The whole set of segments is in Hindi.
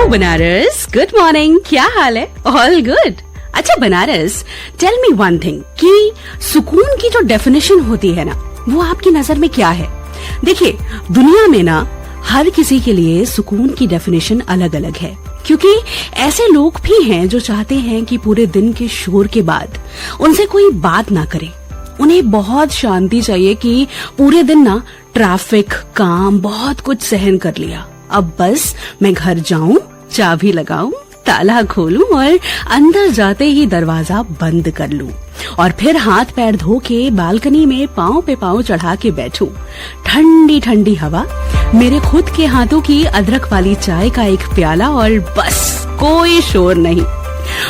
Banaras, good morning. क्या हाल है? All good. अच्छा Banaras, tell me one thing कि सुकून की जो डेफिनेशन होती है ना, वो आपकी नजर में क्या है? देखिए, दुनिया में ना हर किसी के लिए सुकून की डेफिनेशन अलग अलग है, क्योंकि ऐसे लोग भी हैं जो चाहते हैं कि पूरे दिन के शोर के बाद उनसे कोई बात ना करे। उन्हें बहुत शांति चाहिए कि पूरे दिन ना ट्रैफिक, काम, बहुत कुछ सहन कर लिया, अब बस मैं घर जाऊं, चाबी लगाऊं, ताला खोलूं और अंदर जाते ही दरवाजा बंद कर लूं और फिर हाथ पैर धो के बालकनी में पांव पे पांव चढ़ा के बैठूं। ठंडी ठंडी हवा, मेरे खुद के हाथों की अदरक वाली चाय का एक प्याला और बस कोई शोर नहीं।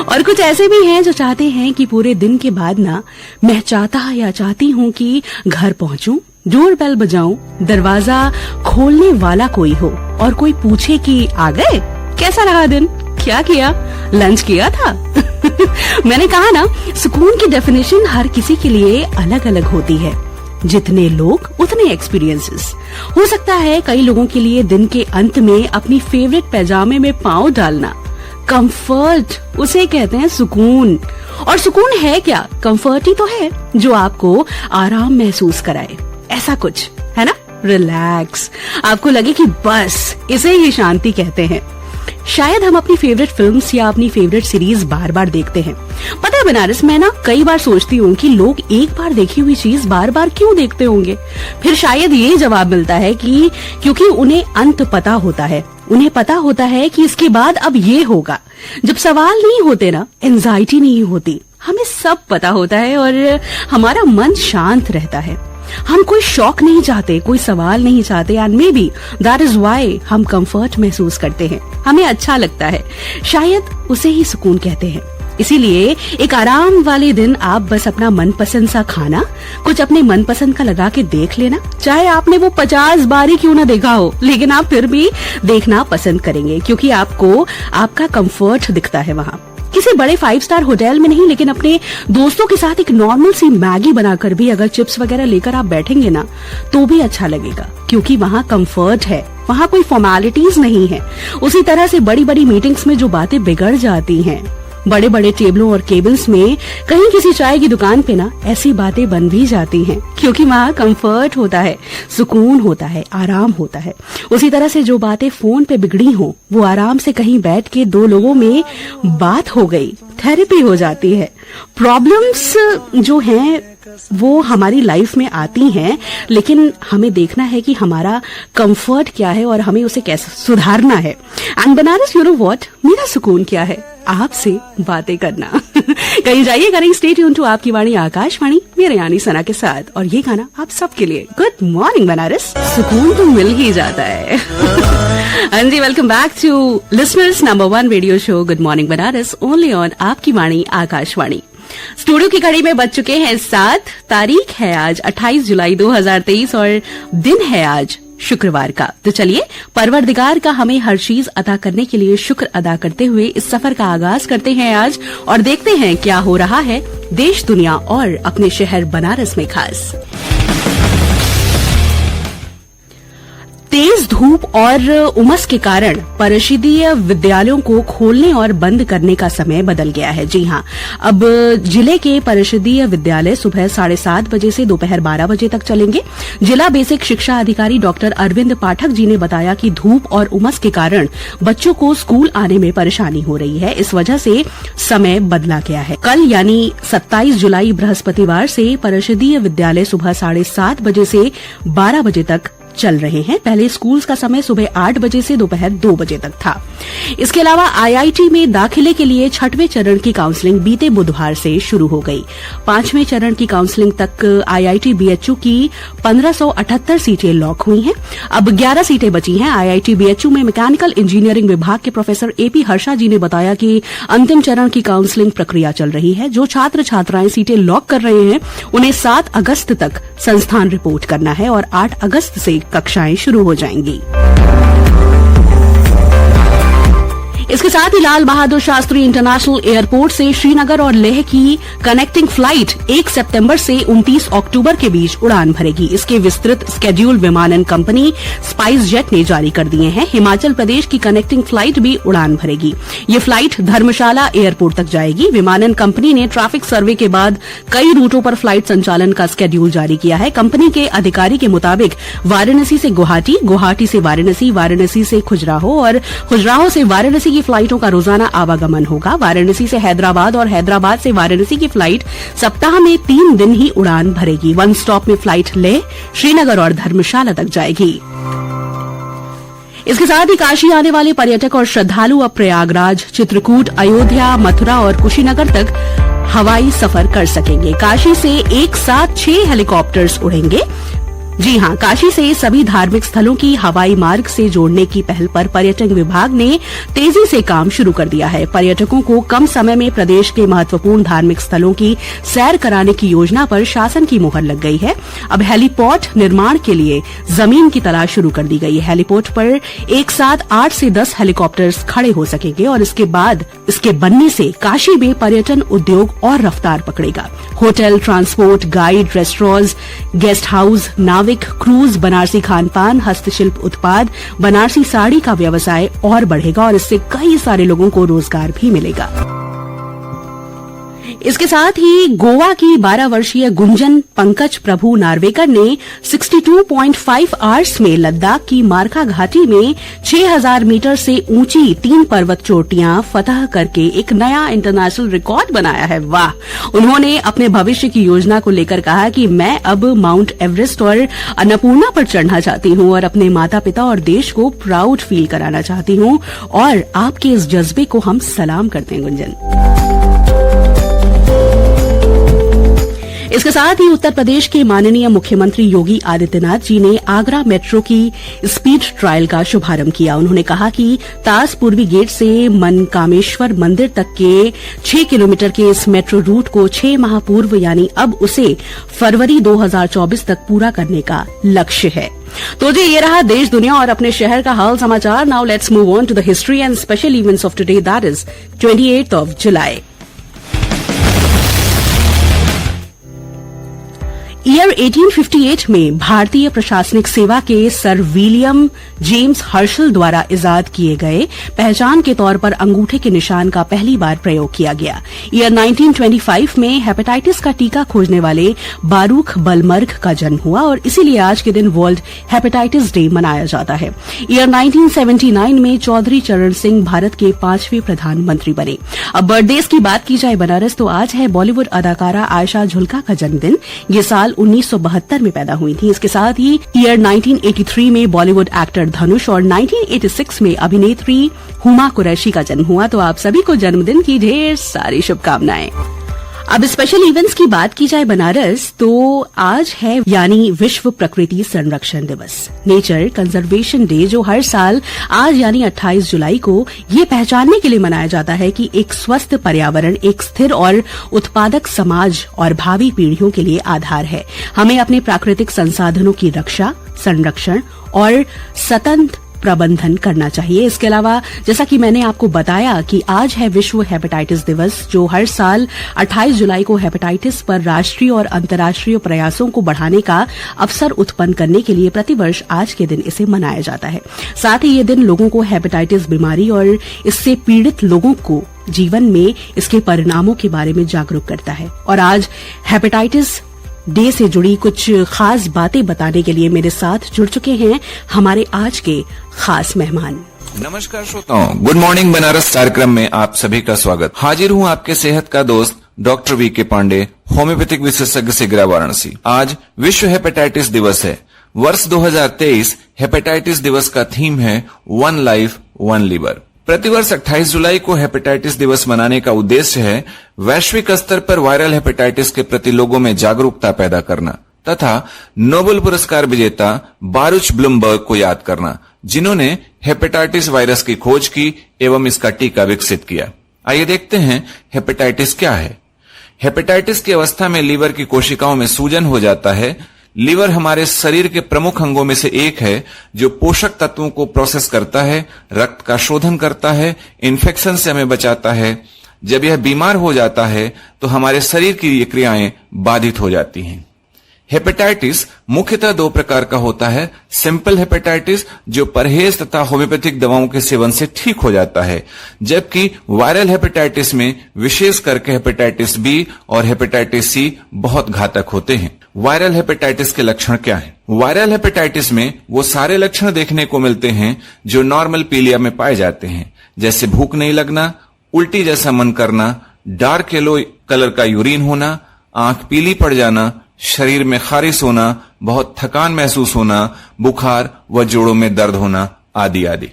और कुछ ऐसे भी हैं जो चाहते हैं कि पूरे दिन के बाद ना मैं चाहता या चाहती हूँ कि घर पहुँचूं, डोर बेल बजाऊं, दरवाजा खोलने वाला कोई हो और कोई पूछे कि आ गए, कैसा रहा दिन, क्या किया, लंच किया था। मैंने कहा ना, सुकून की डेफिनेशन हर किसी के लिए अलग अलग होती है। जितने लोग उतने एक्सपीरियंसेस। हो सकता है कई लोगों के लिए दिन के अंत में अपनी फेवरेट पैजामे में पांव डालना कंफर्ट, उसे कहते हैं सुकून। और सुकून है क्या? कंफर्ट ही तो है जो आपको आराम महसूस कराए, ऐसा कुछ है ना, रिलैक्स, आपको लगे कि बस इसे ही शांति कहते हैं। शायद हम अपनी फेवरेट फिल्म्स या अपनी फेवरेट सीरीज बार बार देखते हैं। पता है बनारस, मैं ना कई बार सोचती हूँ कि लोग एक बार देखी हुई चीज बार बार क्यों देखते होंगे। फिर शायद ये जवाब मिलता है कि क्योंकि उन्हें अंत पता होता है, उन्हें पता होता है कि इसके बाद अब ये होगा। जब सवाल नहीं होते ना, एंजाइटी नहीं होती, हमें सब पता होता है और हमारा मन शांत रहता है। हम कोई शौक नहीं चाहते, कोई सवाल नहीं चाहते, and maybe that is why हम कंफर्ट महसूस करते हैं, हमें अच्छा लगता है, शायद उसे ही सुकून कहते हैं। इसीलिए एक आराम वाले दिन आप बस अपना मनपसंद सा खाना कुछ अपने मनपसंद का लगा के देख लेना, चाहे आपने वो 50 बार ही क्यों ना देखा हो, लेकिन आप फिर भी देखना पसंद करेंगे क्योंकि आपको आपका कंफर्ट दिखता है वहाँ। किसी बड़े 5 स्टार होटल में नहीं, लेकिन अपने दोस्तों के साथ एक नॉर्मल सी मैगी बनाकर भी अगर चिप्स वगैरह लेकर आप बैठेंगे ना, तो भी अच्छा लगेगा क्योंकि वहाँ कंफर्ट है, वहाँ कोई फॉर्मेलिटीज नहीं है। उसी तरह से बड़ी बड़ी मीटिंग्स में जो बातें बिगड़ जाती हैं, बड़े बड़े टेबलों और केबल्स में, कहीं किसी चाय की दुकान पे ना ऐसी बातें बन भी जाती हैं क्योंकि वहाँ कंफर्ट होता है, सुकून होता है, आराम होता है। उसी तरह से जो बातें फोन पे बिगड़ी हो, वो आराम से कहीं बैठ के दो लोगों में बात हो गई, थेरेपी हो जाती है। प्रॉब्लम्स जो हैं वो हमारी लाइफ में आती हैं, लेकिन हमें देखना है कि हमारा कंफर्ट क्या है और हमें उसे कैसे सुधारना है। And Banaras, you know what, मेरा सुकून क्या है? आपसे बातें करना। कहीं जाइए करें, स्टे ट्यून टू आपकी वाणी आकाशवाणी, मेरे यानी सना के साथ, और ये गाना आप सबके लिए। गुड मॉर्निंग बनारस, सुकून तो मिल ही जाता है। हाँ जी, welcome back to listeners number 1 radio show good morning Banaras, only on आपकी वाणी आकाशवाणी। स्टूडियो की घड़ी में बज चुके हैं 7, तारीख है आज 28 जुलाई 2023 और दिन है आज शुक्रवार का। तो चलिए, परवरदिगार का हमें हर चीज अदा करने के लिए शुक्र अदा करते हुए इस सफर का आगाज करते हैं आज, और देखते हैं क्या हो रहा है देश, दुनिया और अपने शहर बनारस में खास। तेज धूप और उमस के कारण परिषदीय विद्यालयों को खोलने और बंद करने का समय बदल गया है। जी हां, अब जिले के परिषदीय विद्यालय सुबह 7:30 बजे से दोपहर 12 बजे तक चलेंगे। जिला बेसिक शिक्षा अधिकारी डॉक्टर अरविंद पाठक जी ने बताया कि धूप और उमस के कारण बच्चों को स्कूल आने में परेशानी हो रही है, इस वजह से समय बदला गया है। कल यानी 27 जुलाई बृहस्पतिवार से परिषदीय विद्यालय सुबह 7:30 बजे से 12 बजे तक चल रहे हैं। पहले स्कूल्स का समय सुबह 8 बजे से दोपहर 2 बजे तक था। इसके अलावा आईआईटी में दाखिले के लिए 6वें चरण की काउंसलिंग बीते बुधवार से शुरू हो गई। 5वें चरण की काउंसलिंग तक आईआईटी बीएचयू की 1578 सीटें लॉक हुई हैं। अब 11 सीटें बची हैं। आईआईटी बीएचयू में मैकेनिकल इंजीनियरिंग विभाग के प्रोफेसर एपी हर्षा जी ने बताया कि अंतिम चरण की काउंसलिंग प्रक्रिया चल रही है। जो छात्र छात्राएं सीटें लॉक कर रहे हैं, उन्हें 7 अगस्त तक संस्थान रिपोर्ट करना है और 8 अगस्त से कक्षाएं शुरू हो जाएंगी। इसके साथ ही लाल बहादुर शास्त्री इंटरनेशनल एयरपोर्ट से श्रीनगर और लेह की कनेक्टिंग फ्लाइट 1 सितंबर से 29 अक्टूबर के बीच उड़ान भरेगी। इसके विस्तृत स्केड्यूल विमानन कंपनी स्पाइस जेट ने जारी कर दिए हैं। हिमाचल प्रदेश की कनेक्टिंग फ्लाइट भी उड़ान भरेगी। ये फ्लाइट धर्मशाला एयरपोर्ट तक जाएगी। विमानन कंपनी ने ट्रैफिक सर्वे के बाद कई रूटों पर फ्लाइट संचालन का स्केड्यूल जारी किया है। कंपनी के अधिकारी के मुताबिक वाराणसी से गुवाहाटी, गुवाहाटी से वाराणसी, वाराणसी से खुजराहो और खुजराहो से वाराणसी की फ्लाइटों का रोजाना आवागमन होगा। वाराणसी से हैदराबाद और हैदराबाद से वाराणसी की फ्लाइट सप्ताह में 3 दिन ही उड़ान भरेगी। वन स्टॉप में फ्लाइट लेह, श्रीनगर और धर्मशाला तक जाएगी। इसके साथ ही काशी आने वाले पर्यटक और श्रद्धालु अब प्रयागराज, चित्रकूट, अयोध्या, मथुरा और कुशीनगर तक हवाई सफर कर सकेंगे। काशी से एक साथ 6 हेलीकॉप्टर्स उड़ेंगे। जी हां, काशी से सभी धार्मिक स्थलों की हवाई मार्ग से जोड़ने की पहल पर पर्यटन विभाग ने तेजी से काम शुरू कर दिया है। पर्यटकों को कम समय में प्रदेश के महत्वपूर्ण धार्मिक स्थलों की सैर कराने की योजना पर शासन की मुहर लग गई है। अब हेलीपोर्ट निर्माण के लिए जमीन की तलाश शुरू कर दी गई है। हेलीपोर्ट पर एक साथ 8 से 10 हेलीकॉप्टर्स खड़े हो सकेंगे और इसके बाद इसके बनने से काशी में पर्यटन उद्योग और रफ्तार पकड़ेगा। Hotel, transport, guide, restaurants, guest house, नाविक, क्रूज, बनारसी खान पान, हस्तशिल्प उत्पाद, बनारसी साड़ी का व्यवसाय और बढ़ेगा और इससे कई सारे लोगों को रोजगार भी मिलेगा। इसके साथ ही गोवा की 12 वर्षीय गुंजन पंकज प्रभु नार्वेकर ने 62.5 आवर्स में लद्दाख की मारखा घाटी में 6000 मीटर से ऊंची 3 पर्वत चोटियां फतह करके एक नया इंटरनेशनल रिकॉर्ड बनाया है। वाह! उन्होंने अपने भविष्य की योजना को लेकर कहा कि मैं अब माउंट एवरेस्ट और अन्नपूर्णा पर चढ़ना चाहती हूं और अपने माता पिता और देश को प्राउड फील कराना चाहती हूं और आपके इस जज्बे को हम सलाम करते हैं गुंजन। इसके साथ ही उत्तर प्रदेश के माननीय मुख्यमंत्री योगी आदित्यनाथ जी ने आगरा मेट्रो की स्पीड ट्रायल का शुभारंभ किया। उन्होंने कहा कि ताज पूर्वी गेट से मनकामेश्वर मंदिर तक के 6 किलोमीटर के इस मेट्रो रूट को 6 माह पूर्व यानी अब उसे फरवरी 2024 तक पूरा करने का लक्ष्य है। तो जी ये रहा देश दुनिया और अपने शहर का हाल समाचार। Now let's move on to the history and special events of today, that is 28th of July। Year 1858 में भारतीय प्रशासनिक सेवा के सर विलियम जेम्स हर्शल द्वारा इजाद किए गए पहचान के तौर पर अंगूठे के निशान का पहली बार प्रयोग किया गया। ईयर 1925 में हेपेटाइटिस का टीका खोजने वाले बारूख बलमर्ग का जन्म हुआ और इसीलिए आज के दिन वर्ल्ड हेपेटाइटिस डे मनाया जाता है। ईयर 1979 में चौधरी चरण सिंह भारत के 5वें प्रधानमंत्री बने। अब बर्थडेज की बात की जाए बनारस तो आज है बॉलीवुड अदाकारा आयशा झुल्का का जन्मदिन। ये साल 1972 में पैदा हुई थी। इसके साथ ही ईयर 1983 में बॉलीवुड एक्टर धनुष और 1986 में अभिनेत्री हुमा कुरैशी का जन्म हुआ। तो आप सभी को जन्मदिन की ढेर सारी शुभकामनाएं। अब स्पेशल इवेंट्स की बात की जाए बनारस तो आज है यानी विश्व प्रकृति संरक्षण दिवस, नेचर कंजर्वेशन डे, जो हर साल आज यानी 28 जुलाई को ये पहचानने के लिए मनाया जाता है कि एक स्वस्थ पर्यावरण एक स्थिर और उत्पादक समाज और भावी पीढ़ियों के लिए आधार है। हमें अपने प्राकृतिक संसाधनों की रक्षा, संरक्षण और सतत प्रबंधन करना चाहिए। इसके अलावा जैसा कि मैंने आपको बताया कि आज है विश्व हेपेटाइटिस दिवस, जो हर साल 28 जुलाई को हेपेटाइटिस पर राष्ट्रीय और अंतर्राष्ट्रीय प्रयासों को बढ़ाने का अवसर उत्पन्न करने के लिए प्रतिवर्ष आज के दिन इसे मनाया जाता है। साथ ही ये दिन लोगों को हेपेटाइटिस बीमारी और इससे पीड़ित लोगों को जीवन में इसके परिणामों के बारे में जागरूक करता है। और आज हेपेटाइटिस डे से जुड़ी कुछ खास बातें बताने के लिए मेरे साथ जुड़ चुके हैं हमारे आज के खास मेहमान। नमस्कार श्रोताओं, गुड मॉर्निंग बनारस कार्यक्रम में आप सभी का स्वागत। हाजिर हूं आपके सेहत का दोस्त डॉक्टर वी.के. पांडे, होम्योपैथिक विशेषज्ञ सिगरा वाराणसी। आज विश्व हेपेटाइटिस दिवस है। वर्ष 2023 हेपेटाइटिस दिवस का थीम है वन लाइफ वन लीवर। प्रतिवर्ष 28 जुलाई को हेपेटाइटिस दिवस मनाने का उद्देश्य है वैश्विक स्तर पर वायरल हेपेटाइटिस के प्रति लोगों में जागरूकता पैदा करना तथा नोबेल पुरस्कार विजेता बारूच ब्लूमबर्ग को याद करना, जिन्होंने हेपेटाइटिस वायरस की खोज की एवं इसका टीका विकसित किया। आइए देखते हैं हेपेटाइटिस क्या है। हेपेटाइटिस की अवस्था में लीवर की कोशिकाओं में सूजन हो जाता है, लीवर हमारे शरीर के प्रमुख अंगों में से एक है जो पोषक तत्वों को प्रोसेस करता है, रक्त का शोधन करता है, इन्फेक्शन से हमें बचाता है। जब यह बीमार हो जाता है तो हमारे शरीर की ये क्रियाएं बाधित हो जाती हैं। हेपेटाइटिस मुख्यतः दो प्रकार का होता है। सिंपल हेपेटाइटिस जो परहेज तथा होम्योपैथिक दवाओं के सेवन से ठीक हो जाता है, जबकि वायरल हेपेटाइटिस में विशेष करके हेपेटाइटिस बी और हेपेटाइटिस सी बहुत घातक होते हैं। वायरल हेपेटाइटिस के लक्षण क्या हैं? वायरल हेपेटाइटिस में वो सारे लक्षण देखने को मिलते हैं जो नॉर्मल पीलिया में पाए जाते हैं, जैसे भूख नहीं लगना, उल्टी जैसा मन करना, डार्क येलो कलर का यूरिन होना, आंख पीली पड़ जाना, शरीर में खारिश होना, बहुत थकान महसूस होना, बुखार व जोड़ों में दर्द होना आदि आदि।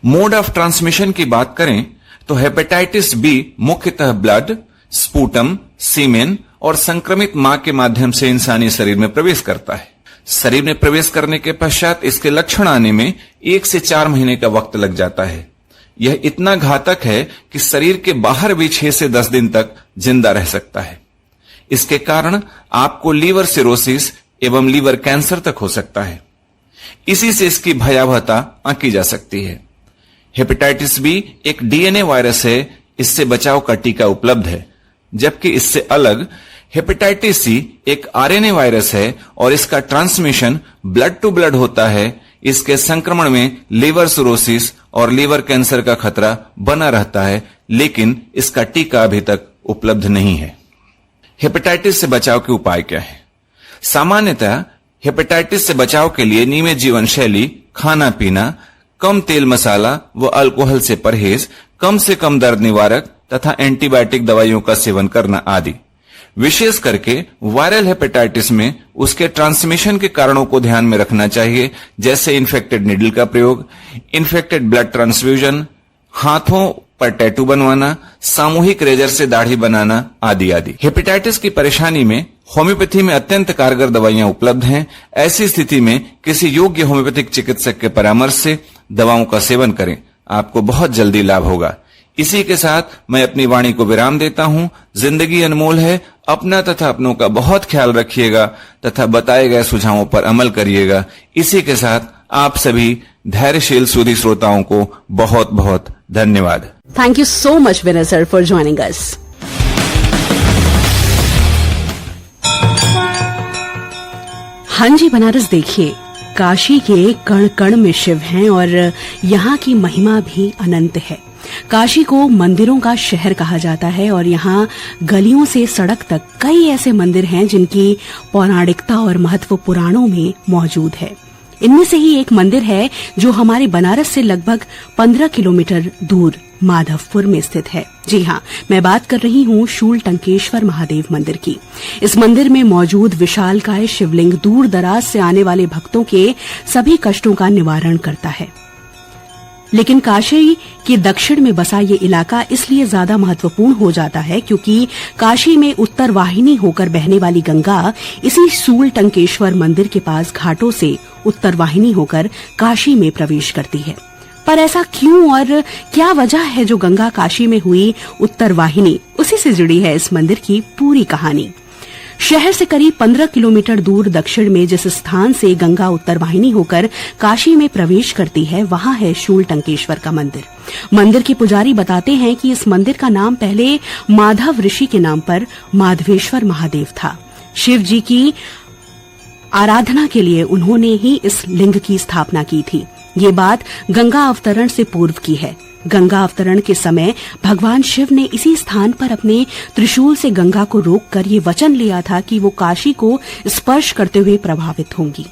मोड ऑफ ट्रांसमिशन की बात करें तो हेपेटाइटिस बी मुख्यतः ब्लड, स्पूटम, सीमेन और संक्रमित मां के माध्यम से इंसानी शरीर में प्रवेश करता है। शरीर में प्रवेश करने के पश्चात इसके लक्षण आने में 1 से 4 महीने का वक्त लग जाता है। यह इतना घातक है कि शरीर के बाहर भी 6 से 10 दिन तक जिंदा रह सकता है। इसके कारण आपको लीवर सिरोसिस एवं लीवर कैंसर तक हो सकता है। इसी से इसकी भयावहता आंकी जा सकती है। हेपेटाइटिस बी एक डीएनए वायरस है, इससे बचाव का टीका उपलब्ध है, जबकि इससे अलग हेपेटाइटिस सी एक आरएनए वायरस है और इसका ट्रांसमिशन ब्लड टू ब्लड होता है। इसके संक्रमण में लीवर सिरोसिस और लीवर कैंसर का खतरा बना रहता है, लेकिन इसका टीका अभी तक उपलब्ध नहीं है। हेपेटाइटिस से बचाव के उपाय क्या है? सामान्यतः हेपेटाइटिस से बचाव के लिए नियमित जीवन शैली, खाना पीना, कम तेल मसाला व अल्कोहल से परहेज, कम से कम दर्द निवारक तथा एंटीबायोटिक दवाइयों का सेवन करना आदि। विशेष करके वायरल हेपेटाइटिस में उसके ट्रांसमिशन के कारणों को ध्यान में रखना चाहिए, जैसे इन्फेक्टेड निडल का प्रयोग, इन्फेक्टेड ब्लड ट्रांसफ्यूजन, हाथों पर टैटू बनवाना, सामूहिक रेजर से दाढ़ी बनाना आदि आदि। हेपेटाइटिस की परेशानी में होम्योपैथी में अत्यंत कारगर दवाइयां उपलब्ध हैं। ऐसी स्थिति में किसी योग्य होम्योपैथिक चिकित्सक के परामर्श से दवाओं का सेवन करें, आपको बहुत जल्दी लाभ होगा। इसी के साथ मैं अपनी वाणी को विराम देता हूं। जिंदगी अनमोल है, अपना तथा अपनों का बहुत ख्याल रखिएगा तथा बताए गए सुझावों पर अमल करिएगा। इसी के साथ आप सभी धैर्यशील सुधी श्रोताओं को बहुत बहुत धन्यवाद। Thank you so much, Vinay sir, for joining us. हाँ जी बनारस देखिए, काशी के कण कण में शिव हैं और यहाँ की महिमा भी अनंत है। काशी को मंदिरों का शहर कहा जाता है और यहाँ गलियों से सड़क तक कई ऐसे मंदिर हैं जिनकी पौराणिकता और महत्व पुराणों में मौजूद है। इनमें से ही एक मंदिर है जो हमारे बनारस से लगभग 15 किलोमीटर दूर माधवपुर में स्थित है। जी हाँ, मैं बात कर रही हूँ शूल टंकेश्वर महादेव मंदिर की। इस मंदिर में मौजूद विशालकाय शिवलिंग दूर दराज से आने वाले भक्तों के सभी कष्टों का निवारण करता है। लेकिन काशी के दक्षिण में बसा ये इलाका इसलिए ज्यादा महत्वपूर्ण हो जाता है क्योंकि काशी में उत्तर वाहिनी होकर बहने वाली गंगा इसी शूल टंकेश्वर मंदिर के पास घाटों से उत्तर वाहिनी होकर काशी में प्रवेश करती है। पर ऐसा क्यों और क्या वजह है जो गंगा काशी में हुई उत्तर वाहिनी, उसी से जुड़ी है इस मंदिर की पूरी कहानी। शहर से करीब 15 किलोमीटर दूर दक्षिण में जिस स्थान से गंगा उत्तर वाहिनी होकर काशी में प्रवेश करती है, वहां है शूल टंकेश्वर का मंदिर। मंदिर के पुजारी बताते हैं कि इस मंदिर का नाम पहले माधव ऋषि के नाम पर माधवेश्वर महादेव था। शिव जी की आराधना के लिए उन्होंने ही इस लिंग की स्थापना की थी। ये बात गंगा अवतरण से पूर्व की है। गंगा अवतरण के समय भगवान शिव ने इसी स्थान पर अपने त्रिशूल से गंगा को रोककर ये वचन लिया था कि वो काशी को स्पर्श करते हुए प्रभावित होंगी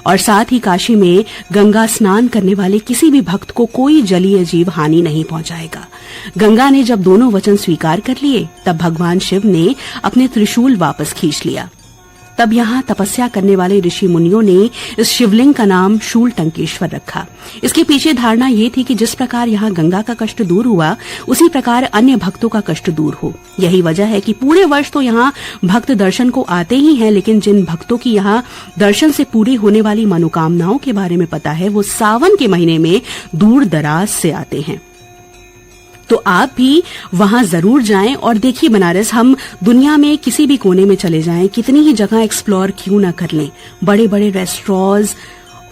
और साथ ही काशी में गंगा स्नान करने वाले किसी भी भक्त को कोई जलीय जीव हानि नहीं पहुंचाएगा। गंगा ने जब दोनों वचन स्वीकार कर लिए, तब भगवान शिव ने अपने त्रिशूल वापस खींच लिया। तब यहाँ तपस्या करने वाले ऋषि मुनियों ने इस शिवलिंग का नाम शूल टंकेश्वर रखा। इसके पीछे धारणा ये थी कि जिस प्रकार यहाँ गंगा का कष्ट दूर हुआ, उसी प्रकार अन्य भक्तों का कष्ट दूर हो। यही वजह है कि पूरे वर्ष तो यहाँ भक्त दर्शन को आते ही हैं, लेकिन जिन भक्तों की यहाँ दर्शन से पूरी होने वाली मनोकामनाओं के बारे में पता है, वो सावन के महीने में दूर दराज से आते हैं। तो आप भी वहां जरूर जाएं और देखिए बनारस, हम दुनिया में किसी भी कोने में चले जाएं, कितनी ही जगह एक्सप्लोर क्यों ना कर लें, बड़े बड़े रेस्टोरेंट्स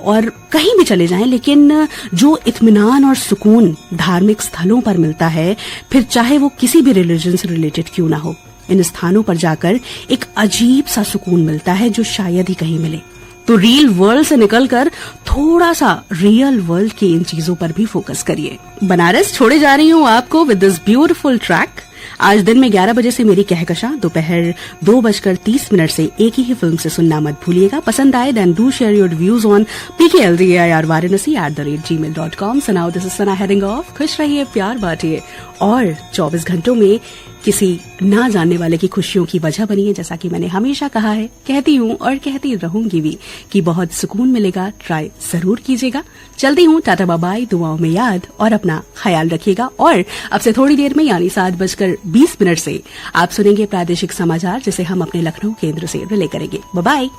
और कहीं भी चले जाएं, लेकिन जो इत्मीनान और सुकून धार्मिक स्थलों पर मिलता है, फिर चाहे वो किसी भी रिलीजन से रिलेटेड क्यों ना हो, इन स्थानों पर जाकर एक अजीब सा सुकून मिलता है जो शायद ही कहीं मिले। तो रियल वर्ल्ड से निकलकर थोड़ा सा रियल वर्ल्ड की इन चीजों पर भी फोकस करिए। बनारस छोड़े जा रही हूँ आपको विद दिस ब्यूटीफुल ट्रैक। आज दिन में 11 बजे से मेरी कहकशा, दोपहर 2:30 से एक ही फिल्म से सुनना मत भूलिएगा। पसंद आए then do share your views on pkldir@varanasi@gmail.com। So now this is Sana heading off। खुश रहिए, प्यार बांटिए और 24 घंटों में किसी ना जानने वाले की खुशियों की वजह बनिए। जैसा कि मैंने हमेशा कहा है, कहती हूँ और कहती रहूंगी भी कि बहुत सुकून मिलेगा, ट्राई जरूर कीजिएगा। चलती हूँ, टाटा बाय बाय, दुआओं में याद और अपना ख्याल रखिएगा। और अब से थोड़ी देर में यानी 7:20 से आप सुनेंगे प्रादेशिक समाचार, जिसे हम अपने लखनऊ केंद्र से रिले करेंगे। Bye bye.